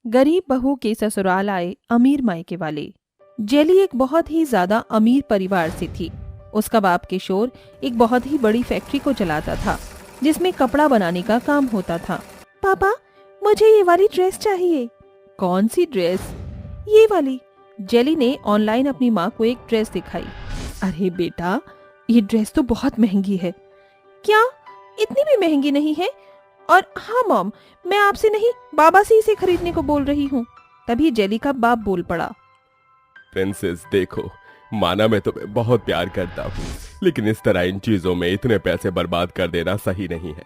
गरीब बहू के ससुराल आए अमीर मायके वाले। जेली एक बहुत ही ज्यादा अमीर परिवार से थी। उसका बाप किशोर एक बहुत ही बड़ी फैक्ट्री को चलाता था जिसमें कपड़ा बनाने का काम होता था। पापा, मुझे ये वाली ड्रेस चाहिए। कौन सी ड्रेस? ये वाली। जेली ने ऑनलाइन अपनी माँ को एक ड्रेस दिखाई। अरे बेटा, ये ड्रेस तो बहुत महंगी है। क्या? इतनी भी महंगी नहीं है। और हाँ मॉम, मैं आपसे नहीं, बाबा से इसे खरीदने को बोल रही हूँ। तभी जेली का बाप बोल पड़ा। प्रिंसेस देखो, माना मैं तुम्हें बहुत प्यार करता हूँ, लेकिन इस तरह इन चीजों में इतने पैसे बर्बाद कर देना सही नहीं है।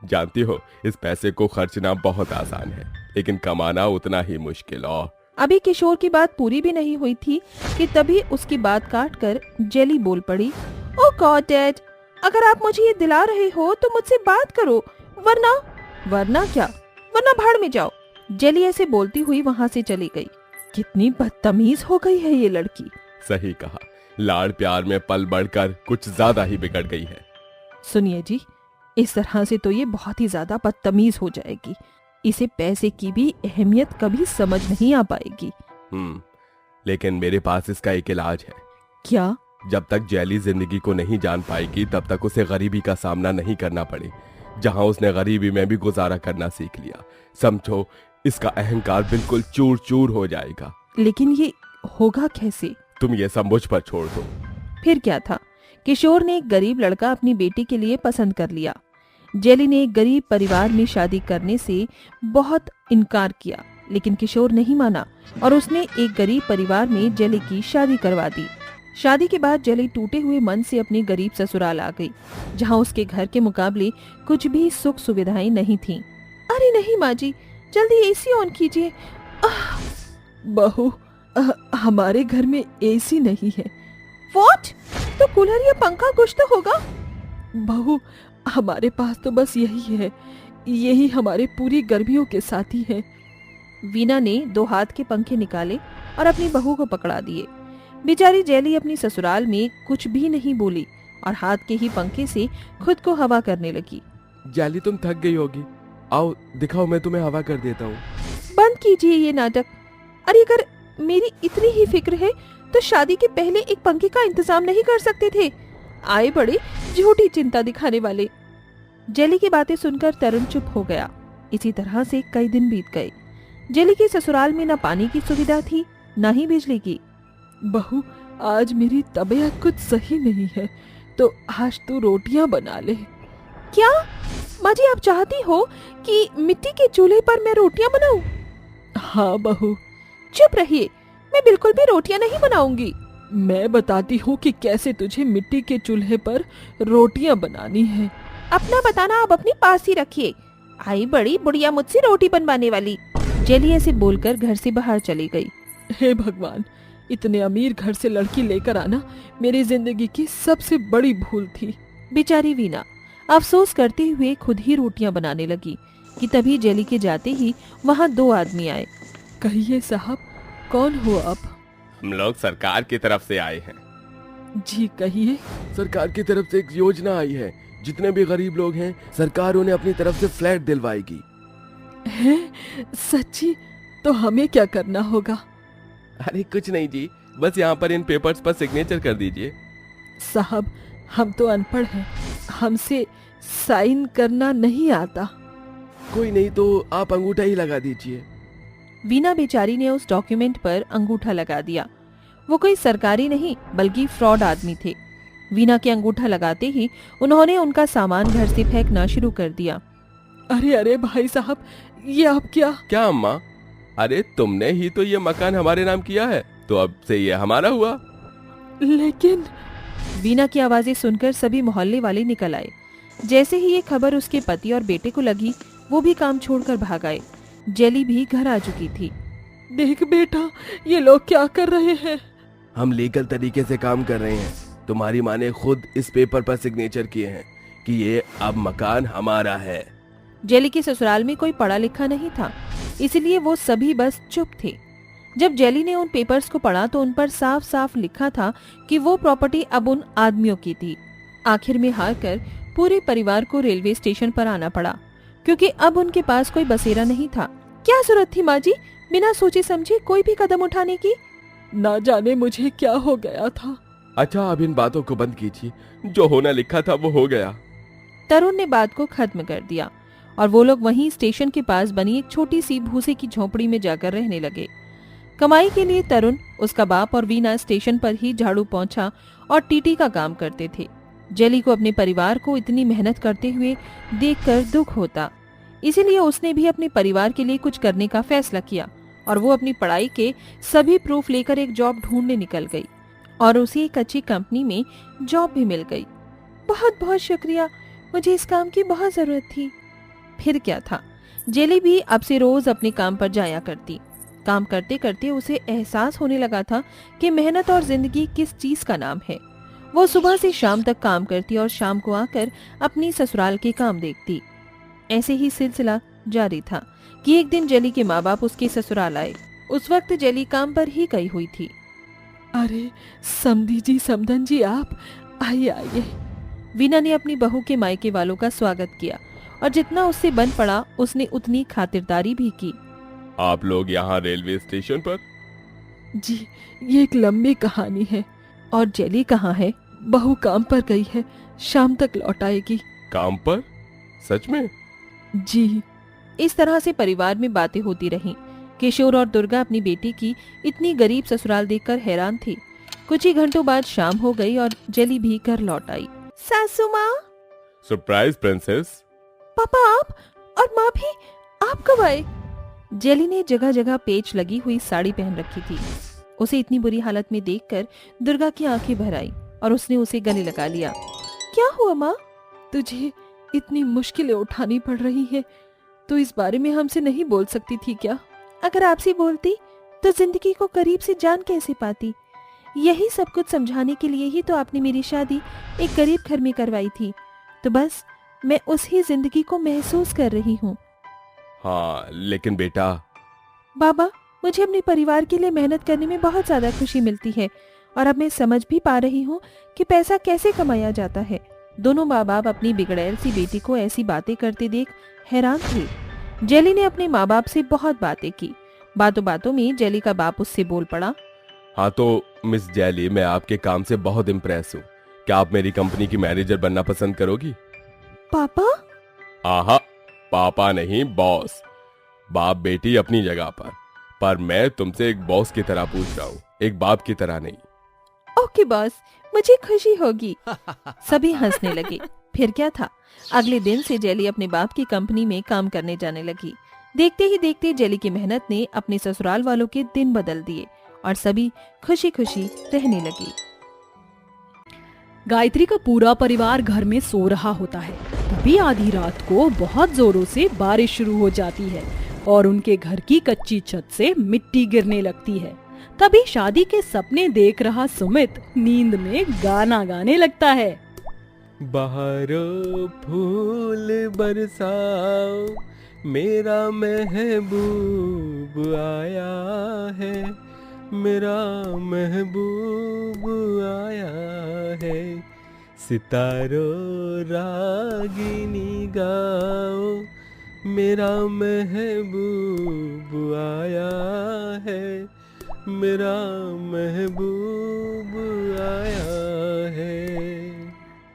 जानती हो, इस पैसे को खर्चना बहुत आसान है, लेकिन कमाना उतना ही मुश्किल। और अभी किशोर की बात पूरी भी नहीं हुई थी कि तभी उसकी बात काट कर जेली बोल पड़ी। ओ गॉड डैड, अगर आप मुझे ये दिला रहे हो तो मुझसे बात करो, वरना क्या? वरना भाड़ में जाओ। जेली ऐसे बोलती हुई वहाँ से चली गई। कितनी बदतमीज हो गई है ये लड़की। सही कहा, लाड़ प्यार में पल बढ़कर कुछ ज्यादा ही बिगड़ गई है। सुनिए जी, इस तरह से तो ये बहुत ही ज्यादा बदतमीज हो जाएगी। इसे पैसे की भी अहमियत कभी समझ नहीं आ पाएगी। लेकिन मेरे पास इसका एक इलाज है। क्या? जब तक जेली जिंदगी को नहीं जान पाएगी तब तक उसे गरीबी का सामना नहीं करना पड़े, जहां उसने गरीबी में भी गुजारा करना सीख लिया। समझो, इसका अहंकार बिल्कुल चूर चूर हो जाएगा। लेकिन ये होगा कैसे? तुम ये सब मुझ पर छोड़ दो। फिर क्या था, किशोर ने एक गरीब लड़का अपनी बेटी के लिए पसंद कर लिया। जेली ने एक गरीब परिवार में शादी करने से बहुत इनकार किया, लेकिन किशोर नहीं माना और उसने एक गरीब परिवार में जेली की शादी करवा दी। शादी के बाद जेली टूटे हुए मन से अपने गरीब ससुराल आ गई, जहां उसके घर के मुकाबले कुछ भी सुख सुविधाएं नहीं थीं। अरे नहीं माँ जी, जल्दी एसी ऑन कीजिए। बहू, हमारे घर में एसी नहीं है। व्हाट? तो कूलर या पंखा कुछ तो होगा। बहू, हमारे पास तो बस यही है, यही हमारे पूरी गर्मियों के साथी है। वीना ने 2 हाथ के पंखे निकाले और अपनी बहू को पकड़ा दिए। बेचारी जेली अपनी ससुराल में कुछ भी नहीं बोली और हाथ के ही पंखे से खुद को हवा करने लगी। जेली, तुम थक गई होगी, आओ दिखाओ, मैं तुम्हें हवा कर देता हूँ। बंद कीजिए ये नाटक। अरे अगर मेरी इतनी ही फिक्र है तो शादी के पहले एक पंखे का इंतजाम नहीं कर सकते थे? आए बड़े झूठी चिंता दिखाने वाले। जेली की बातें सुनकर तरुण चुप हो गया। इसी तरह से कई दिन बीत गए। जेली के ससुराल में न पानी की सुविधा थी, न ही बिजली की। बहू, आज मेरी तबीयत कुछ सही नहीं है, तो आज तू रोटियां बना ले। क्या माँ जी, आप चाहती हो कि मिट्टी के चूल्हे पर मैं रोटियां बनाऊं? हाँ बहू। चुप रहिए, मैं बिल्कुल भी रोटियां नहीं बनाऊंगी। मैं बताती हूँ कि कैसे तुझे मिट्टी के चूल्हे पर रोटियां बनानी है। अपना बताना आप अपने पास ही रखिए। आई बड़ी बुढ़िया मुझसे रोटी बनवाने वाली। जेली ऐसे बोलकर घर से बाहर चली गई। हे भगवान, इतने अमीर घर से लड़की लेकर आना मेरी जिंदगी की सबसे बड़ी भूल थी। बेचारी वीना अफसोस करते हुए खुद ही रोटियां बनाने लगी कि तभी जेली के जाते ही वहाँ 2 आदमी आए। कहिए साहब, कौन हो आप? हम लोग सरकार की तरफ से आए हैं। जी कहिए। सरकार की तरफ से एक योजना आई है, जितने भी गरीब लोग हैं सरकार उन्हें अपनी तरफ से फ्लैट दिलवाएगी। है? सच्ची? तो हमें क्या करना होगा? अरे कुछ नहीं जी, बस यहाँ पर इन पेपर्स पर सिग्नेचर कर दीजिए। साहब, हम तो अनपढ़ हैं, हमसे साइन करना नहीं आता। कोई नहीं, तो आप अंगूठा ही लगा दीजिए। वीना बेचारी ने उस डॉक्यूमेंट पर अंगूठा लगा दिया। वो कोई सरकारी नहीं बल्कि फ्रॉड आदमी थे। वीना के अंगूठा लगाते ही उन्होंने उनका सामान घर से फेंकना शुरू कर दिया। अरे अरे भाई साहब, ये आप क्या अम्मा? अरे तुमने ही तो ये मकान हमारे नाम किया है, तो अब से ये हमारा हुआ। लेकिन वीना की आवाजें सुनकर सभी मोहल्ले वाले निकल आए। जैसे ही ये खबर उसके पति और बेटे को लगी, वो भी काम छोड़कर भाग आए। जेली भी घर आ चुकी थी। देख बेटा, ये लोग क्या कर रहे हैं? हम लीगल तरीके से काम कर रहे हैं। तुम्हारी माँ ने खुद इस पेपर पर सिग्नेचर किए हैं कि ये अब मकान हमारा है। जेली के ससुराल में कोई पढ़ा लिखा नहीं था, इसलिए वो सभी बस चुप थे। जब जेली ने उन पेपर्स को पढ़ा तो उन पर साफ साफ लिखा था कि वो प्रॉपर्टी अब उन आदमियों की थी। आखिर में हार कर पूरे परिवार को रेलवे स्टेशन पर आना पड़ा, क्योंकि अब उनके पास कोई बसेरा नहीं था। क्या जरूरत थी माँ जी बिना सोचे समझे कोई भी कदम उठाने की? ना जाने मुझे क्या हो गया था। अच्छा, अब इन बातों को बंद कीजिए, जो होना लिखा था वो हो गया। तरुण ने बात को खत्म कर दिया और वो लोग वहीं स्टेशन के पास बनी एक छोटी सी भूसे की झोपड़ी में जाकर रहने लगे। कमाई के लिए तरुण, उसका बाप और वीना स्टेशन पर ही झाड़ू पोंछा और टीटी का काम करते थे। जेली को अपने परिवार को इतनी मेहनत करते हुए देखकर दुख होता, इसीलिए उसने भी अपने परिवार के लिए कुछ करने का फैसला किया और वो अपनी पढ़ाई के सभी प्रूफ लेकर एक जॉब ढूंढने निकल गई और उसे एक अच्छी कंपनी में जॉब भी मिल गई। बहुत बहुत शुक्रिया, मुझे इस काम की बहुत जरूरत थी। फिर क्या था, जेली भी अब से रोज अपने काम पर जाया करती। काम करते करते उसे एहसास होने लगा था कि मेहनत और जिंदगी किस चीज का नाम है। वो सुबह से शाम तक काम करती और शाम को आकर अपनी ससुराल के काम देखती। ऐसे ही सिलसिला जारी था कि एक दिन जेली के माँ बाप उसके ससुराल आए। उस वक्त जेली काम पर ही गई हुई थी। अरे समधी जी, समधन जी, आप आइए आइए। वीना ने अपनी बहू के मायके वालों का स्वागत किया और जितना उससे बन पड़ा उसने उतनी खातिरदारी भी की। आप लोग यहाँ रेलवे स्टेशन पर? जी, ये एक लंबी कहानी है। और जेली कहाँ है? बहू काम पर गई है, शाम तक लौट आएगी। काम पर? सच में? जी। इस तरह से परिवार में बातें होती रहीं। किशोर और दुर्गा अपनी बेटी की इतनी गरीब ससुराल देखकर हैरान थे। कुछ ही घंटों बाद शाम हो गई और जेली भी घर लौट आई। सासू माँ। Surprise princess. पापा आप और माँ भी, आप कब आए? जेली ने जगह जगह पेच लगी हुई साड़ी पहन रखी थी। उसे इतनी बुरी हालत में देखकर दुर्गा की आंखें भर आई और उसने उसे गले लगा लिया। क्या हुआ माँ? तुझे इतनी मुश्किलें उठानी पड़ रही है तो इस बारे में हमसे नहीं बोल सकती थी क्या? अगर आपसे बोलती तो जिंदगी को करीब से जान कैसे पाती? यही सब कुछ समझाने के लिए ही तो आपने मेरी शादी एक गरीब घर में करवाई थी। तो बस मैं उसी जिंदगी को महसूस कर रही हूँ। हाँ, लेकिन बेटा। बाबा, मुझे अपने परिवार के लिए मेहनत करने में बहुत ज्यादा खुशी मिलती है और अब मैं समझ भी पा रही हूँ कि पैसा कैसे कमाया जाता है। दोनों माँ बाप अपनी बिगड़ैल सी बेटी को ऐसी बातें करते देख हैरान थे। जेली ने अपने माँ बाप से बहुत बातें की। बातों बातों में जेली का बाप उससे बोल पड़ा। हाँ तो मिस जेली, मैं आपके काम से बहुत इम्प्रेस हूँ। क्या आप मेरी कंपनी की मैनेजर बनना पसंद करोगी? पापा? आहा, पापा नहीं, बॉस। बाप बेटी अपनी जगह पर मैं तुमसे एक बॉस की तरह पूछ रहा हूँ, एक बाप की तरह नहीं। ओके बॉस, मुझे खुशी होगी। सभी हंसने लगे। फिर क्या था, अगले दिन से जेली अपने बाप की कंपनी में काम करने जाने लगी। देखते ही देखते जेली की मेहनत ने अपने ससुराल वालों के दिन बदल दिए और सभी खुशी खुशी रहने लगी। गायत्री का पूरा परिवार घर में सो रहा होता है। तभी आधी रात को बहुत जोरों से बारिश शुरू हो जाती है और उनके घर की कच्ची छत से मिट्टी गिरने लगती है। तभी शादी के सपने देख रहा सुमित नींद में गाना गाने लगता है। बहारो फूल बरसाओ, मेरा महबूब आया है, मेरा महबूब आया है। सितारों रागिनी गाओ, मेरा महबूब आया है, मेरा महबूब आया है।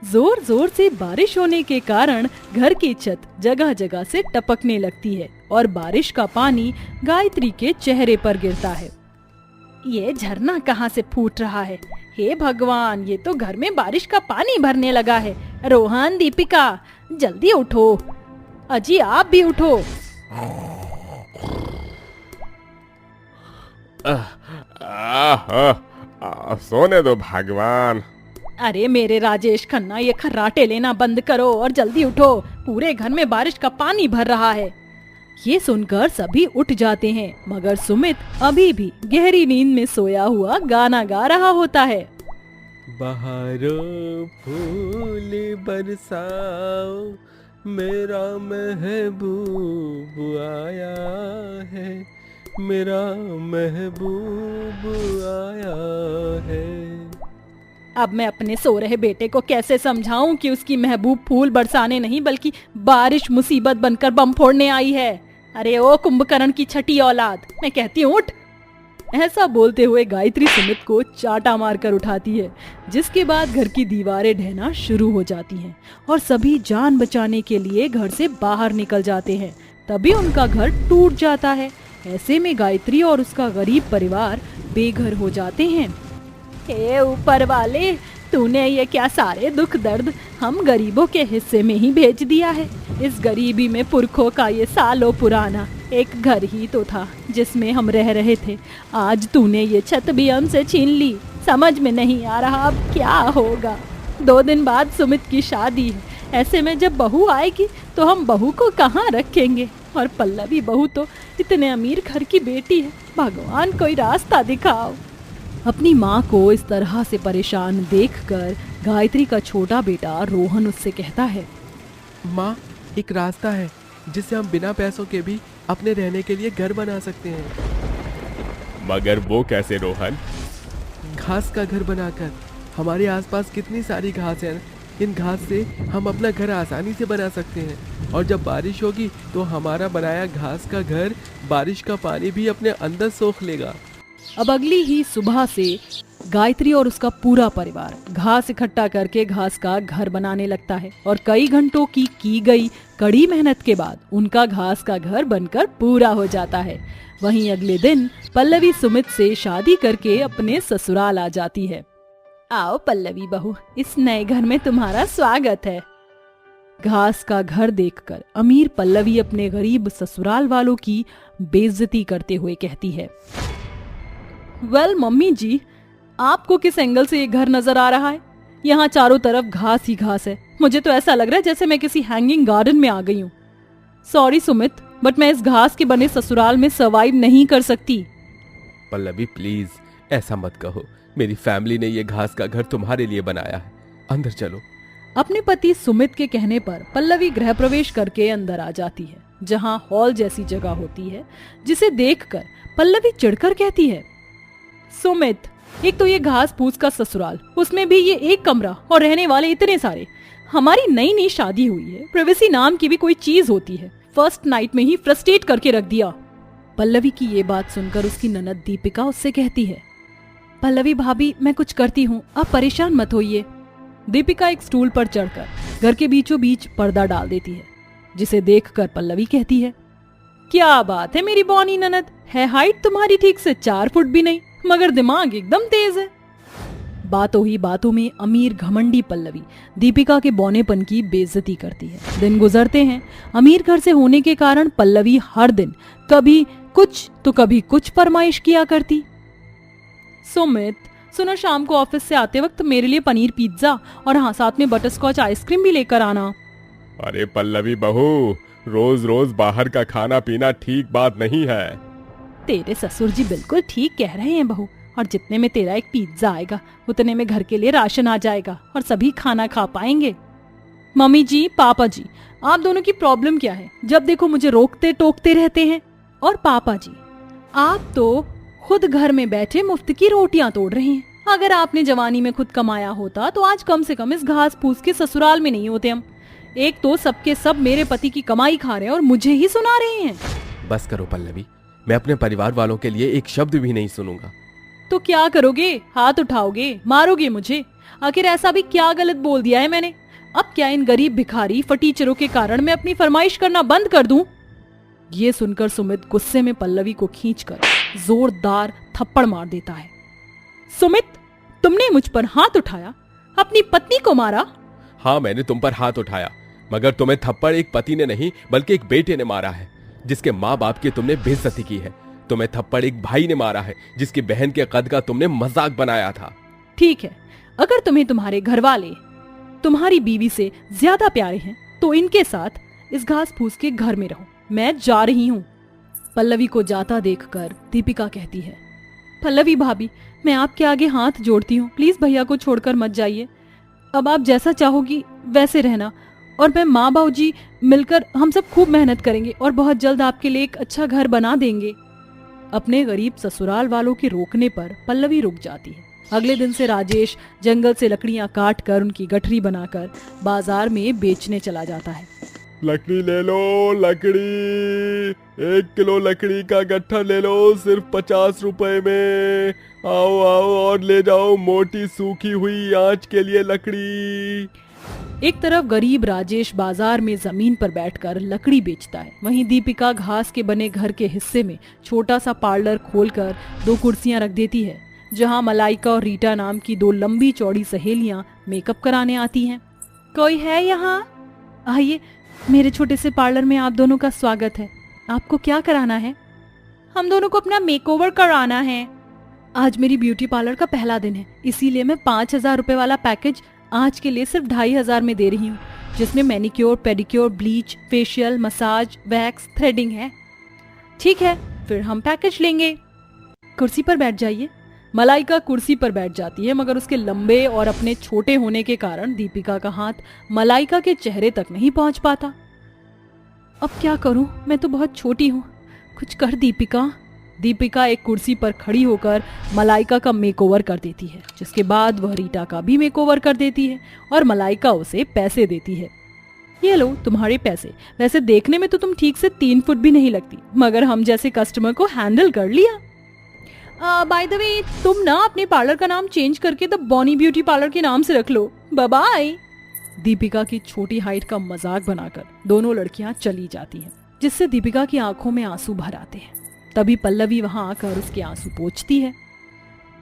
जोर जोर से बारिश होने के कारण घर की छत जगह जगह से टपकने लगती है और बारिश का पानी गायत्री के चेहरे पर गिरता है। ये झरना कहाँ से फूट रहा है? हे भगवान, ये तो घर में बारिश का पानी भरने लगा है। रोहन, दीपिका, जल्दी उठो। अजी, आप भी उठो। सोने दो भगवान। अरे मेरे राजेश खन्ना, ये खर्राटे लेना बंद करो और जल्दी उठो। पूरे घर में बारिश का पानी भर रहा है। ये सुनकर सभी उठ जाते हैं, मगर सुमित अभी भी गहरी नींद में सोया हुआ गाना गा रहा होता है। बहारो फूल बरसाओ, मेरा महबूब आया है, मेरा महबूब आया है। अब मैं अपने सो रहे बेटे को कैसे समझाऊं कि उसकी महबूब फूल बरसाने नहीं बल्कि बारिश मुसीबत बनकर बम फोड़ने आई है। अरे ओ कुंभकर्ण की छठी औलाद, मैं कहती हूँ उठ। ऐसा बोलते हुए गायत्री सुमित को चाटा मारकर उठाती है, जिसके बाद घर की दीवारें ढहना शुरू हो जाती हैं और सभी जान बचाने के लिए घर से बाहर निकल जाते हैं। तभी उनका घर टूट जाता है। ऐसे में गायत्री और उसका गरीब परिवार बेघर हो जाते हैं। हे ऊपर वाले, तूने ये क्या सारे दुख दर्द हम गरीबों के हिस्से में ही भेज दिया है। इस गरीबी में पुरखों का ये सालों पुराना एक घर ही तो था जिसमें हम रह रहे थे। आज तूने ये छत भी हमसे छीन ली। समझ में नहीं आ रहा अब क्या होगा। 2 दिन बाद सुमित की शादी है। ऐसे में जब बहू आएगी तो हम बहू को कहाँ रखेंगे। और पल्लवी बहू तो इतने अमीर घर की बेटी है। भगवान कोई रास्ता दिखाओ। अपनी माँ को इस तरह से परेशान देखकर गायत्री का छोटा बेटा रोहन उससे कहता है, माँ, एक रास्ता है जिससे हम बिना पैसों के भी अपने रहने के लिए घर बना सकते हैं। मगर वो कैसे रोहन? घास का घर बनाकर। हमारे आसपास कितनी सारी घास है। इन घास से हम अपना घर आसानी से बना सकते हैं और जब बारिश होगी तो हमारा बनाया घास का घर बारिश का पानी भी अपने अंदर सोख लेगा। अब अगली ही सुबह से गायत्री और उसका पूरा परिवार घास इकट्ठा करके घास का घर बनाने लगता है और कई घंटों की गई कड़ी मेहनत के बाद उनका घास का घर बनकर पूरा हो जाता है। वहीं अगले दिन पल्लवी सुमित से शादी करके अपने ससुराल आ जाती है। आओ पल्लवी बहू, इस नए घर में तुम्हारा स्वागत है। घास का घर देखकर अमीर पल्लवी अपने गरीब ससुराल वालों की बेइज्जती करते हुए कहती है, वेल मम्मी जी, आपको किस एंगल से ये घर नजर आ रहा है? यहाँ चारों तरफ घास ही घास है। मुझे तो ऐसा लग रहा है जैसे मैं किसी हैंगिंग गार्डन में आ गई हूँ। सॉरी सुमित, बट मैं इस घास के बने ससुराल में सर्वाइव नहीं कर सकती। पल्लवी प्लीज ऐसा मत कहो। मेरी फैमिली ने ये घास का घर तुम्हारे लिए बनाया है। अंदर चलो। अपने पति सुमित के कहने पर पल्लवी गृह प्रवेश करके अंदर आ जाती है, जहाँ हॉल जैसी जगह होती है, जिसे देखकर पल्लवी चिढ़कर कहती है, सुमित, एक तो ये घास फूस का ससुराल, उसमें भी ये एक कमरा और रहने वाले इतने सारे। हमारी नई नई शादी हुई है, प्राइवेसी नाम की भी कोई चीज होती है। फर्स्ट नाइट में ही फ्रस्ट्रेट करके रख दिया। पल्लवी की ये बात सुनकर उसकी ननद दीपिका उससे कहती है, पल्लवी भाभी, मैं कुछ करती हूँ, आप परेशान मत होइए। दीपिका एक स्टूल पर चढ़कर घर के बीचों बीच पर्दा डाल देती है, जिसे देखकर पल्लवी कहती है, क्या बात है मेरी बॉनी ननद, है हाइट तुम्हारी ठीक से 4 फुट भी नहीं, मगर दिमाग एकदम तेज है। बातों ही बातों में अमीर घमंडी पल्लवी दीपिका के बौनेपन की बेइज्जती करती है। दिन गुजरते हैं। अमीर घर से होने के कारण पल्लवी हर दिन कभी कुछ तो कभी कुछ फरमाइश किया करती। सुमित, सुनो, शाम को ऑफिस से आते वक्त मेरे लिए पनीर पिज्जा और हाँ, साथ में बटरस्कॉच आइसक्रीम भी लेकर आना। अरे पल्लवी बहू, रोज रोज बाहर का खाना पीना ठीक बात नहीं है। तेरे ससुर जी बिल्कुल ठीक कह रहे हैं बहू, और जितने में तेरा एक पिज्जा आएगा उतने में घर के लिए राशन आ जाएगा और सभी खाना खा पाएंगे। मम्मी जी, पापा जी, आप दोनों की प्रॉब्लम क्या है? जब देखो मुझे रोकते टोकते रहते हैं। और पापा जी, आप तो खुद घर में बैठे मुफ्त की रोटियां तोड़ रहे हैं। अगर आपने जवानी में खुद कमाया होता तो आज कम से कम इस घास फूस के ससुराल में नहीं होते हम। एक तो सबके सब मेरे पति की कमाई खा रहे हैं और मुझे ही सुना रहे हैं। बस करो पल्लवी, मैं अपने परिवार वालों के लिए एक शब्द भी नहीं सुनूंगा। तो क्या करोगे? हाथ उठाओगे? मारोगे मुझे? आखिर ऐसा भी क्या गलत बोल दिया है मैंने? अब क्या इन गरीब भिखारी फटीचरों के कारण मैं अपनी फरमाइश करना बंद कर दूं? ये सुनकर सुमित गुस्से में पल्लवी को खींचकर जोरदार थप्पड़ मार देता है। सुमित, तुमने मुझ पर हाथ उठाया, अपनी पत्नी को मारा? हाँ, मैंने तुम पर हाथ उठाया, मगर तुम्हें थप्पड़ एक पति ने नहीं बल्कि एक बेटे ने मारा है, जिसके माँ बाप की तुमने बेइज्जती की है। तुम्हें थप्पड़ एक भाई ने मारा है, जिसकी बहन के कद का तुमने मजाक बनाया था। ठीक है, अगर तुम्हें तुम्हारे घर वाले तुम्हारी बीवी से ज्यादा प्यारे हैं तो इनके साथ इस घास फूस के घर में रहो। मैं जा रही हूँ। पल्लवी को जाता देखकर दीपिका कहती है, पल्लवी भाभी, मैं आपके आगे हाथ जोड़ती हूँ, प्लीज भैया को छोड़कर मत जाइए। अब आप जैसा चाहोगी वैसे रहना, और मैं माँ बाबू जी मिलकर हम सब खूब मेहनत करेंगे और बहुत जल्द आपके लिए एक अच्छा घर बना देंगे। अपने गरीब ससुराल वालों के रोकने पर पल्लवी रुक जाती है। अगले दिन से राजेश जंगल से लकड़ियां काट कर उनकी गठरी बनाकर बाजार में बेचने चला जाता है। लकड़ी ले लो, लकड़ी। 1 किलो लकड़ी का गट्ठा ले लो सिर्फ 50 रुपए में। आओ आओ और ले जाओ मोटी सूखी हुई आंच के लिए लकड़ी। एक तरफ गरीब राजेश बाजार में जमीन पर बैठकर लकड़ी बेचता है, वहीं दीपिका घास के बने घर के हिस्से में छोटा सा पार्लर खोलकर 2 कुर्सियां रख देती है, जहां मलाइका और रीटा नाम की 2 लंबी चौड़ी सहेलियां मेकअप कराने आती हैं। कोई है यहाँ? आइए, मेरे छोटे से पार्लर में आप दोनों का स्वागत है। आपको क्या कराना है? हम दोनों को अपना मेकओवर कराना है। आज मेरी ब्यूटी पार्लर का पहला दिन है, इसीलिए मैं 5000 रुपए वाला पैकेज आज के लिए सिर्फ 2500 में दे रही हूँ, जिसमें manicure, pedicure, bleach, facial, massage, wax, threading है। ठीक है, फिर हम पैकेज लेंगे। कुर्सी पर बैठ जाइए। मलाइका कुर्सी पर बैठ जाती है, मगर उसके लंबे और अपने छोटे होने के कारण दीपिका का हाथ मलाइका के चेहरे तक नहीं पहुंच पाता। अब क्या करूं, मैं तो बहुत छोटी हूं, कुछ कर दीपिका। दीपिका एक कुर्सी पर खड़ी होकर मलाइका का मेकओवर कर देती है, जिसके बाद वह रीटा का भी मेकओवर कर देती है और मलाइका उसे पैसे देती है। ये लो तुम्हारे पैसे। वैसे देखने में तो तुम ठीक से 3 फुट भी नहीं लगती, मगर हम जैसे कस्टमर को हैंडल कर लिया। बाय द वे, तुम ना अपने पार्लर का नाम चेंज करके द बॉनी ब्यूटी पार्लर के नाम से रख लो। Bye bye. दीपिका की छोटी हाइट का मजाक बनाकर दोनों लड़कियां चली जाती हैं, जिससे दीपिका की आंखों में आंसू भर आते हैं। तभी पल्लवी वहां आकर उसके आंसू पोंछती है।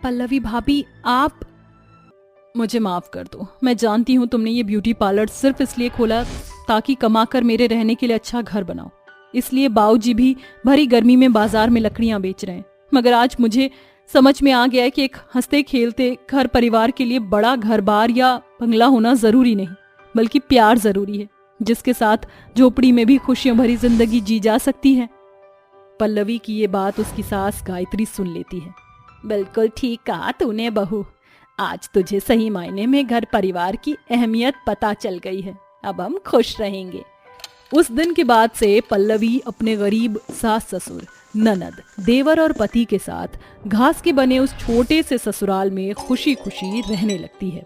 पल्लवी भाभी, आप मुझे माफ कर दो। मैं जानती हूँ तुमने ये ब्यूटी पार्लर सिर्फ इसलिए खोला ताकि कमाकर मेरे रहने के लिए अच्छा घर बनाओ, इसलिए बाऊजी भी भरी गर्मी में बाजार में लकड़ियां बेच रहे हैं। मगर आज मुझे समझ में आ गया है कि एक हंसते खेलते घर परिवार के लिए बड़ा घर बार या बंगला होना जरूरी नहीं, बल्कि प्यार जरूरी है, जिसके साथ झोपड़ी में भी खुशियों भरी जिंदगी जी जा सकती है। पल्लवी की ये बात उसकी सास गायत्री सुन लेती है। बिल्कुल ठीक कहा तूने बहू, आज तुझे सही मायने में घर परिवार की अहमियत पता चल गई है। अब हम खुश रहेंगे। उस दिन के बाद से पल्लवी अपने गरीब सास ससुर, ननद, देवर और पति के साथ घास के बने उस छोटे से ससुराल में खुशी खुशी रहने लगती है।